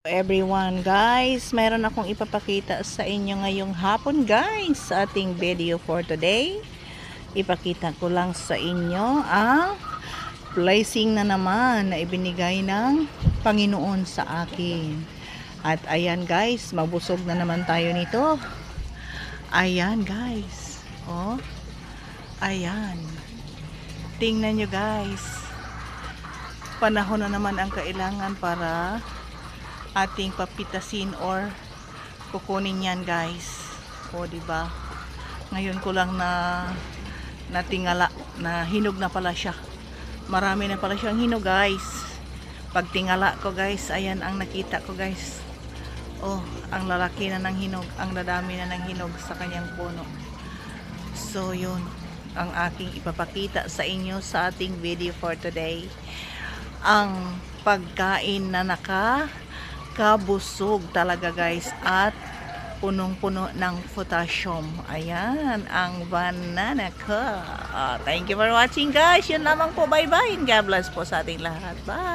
Everyone guys, mayroon akong ipapakita sa inyo ngayong hapon guys sa ating video for today. Ipakita ko lang sa inyo ang blessing na naman na ibinigay ng Panginoon sa akin. At ayan guys, mabusog na naman tayo nito. Ayan guys, oh, ayan, tingnan nyo guys, panahon na naman ang kailangan para ating papitasin or kukunin yan guys. O diba, ngayon ko lang na natingala na hinog na pala siya. Marami na pala siyang hinog guys. Pag tingala ko guys, ayan ang nakita ko guys. Oh, ang lalaki na ng hinog, ang dadami na ng hinog sa kanyang puno. So yun ang aking ipapakita sa inyo sa ating video for today. Ang pagkain na kabusog talaga guys at punong-puno ng potassium. Ayan ang banana ko. Thank you for watching guys. Yun lamang po. Bye bye. God bless po sa ating lahat. Bye.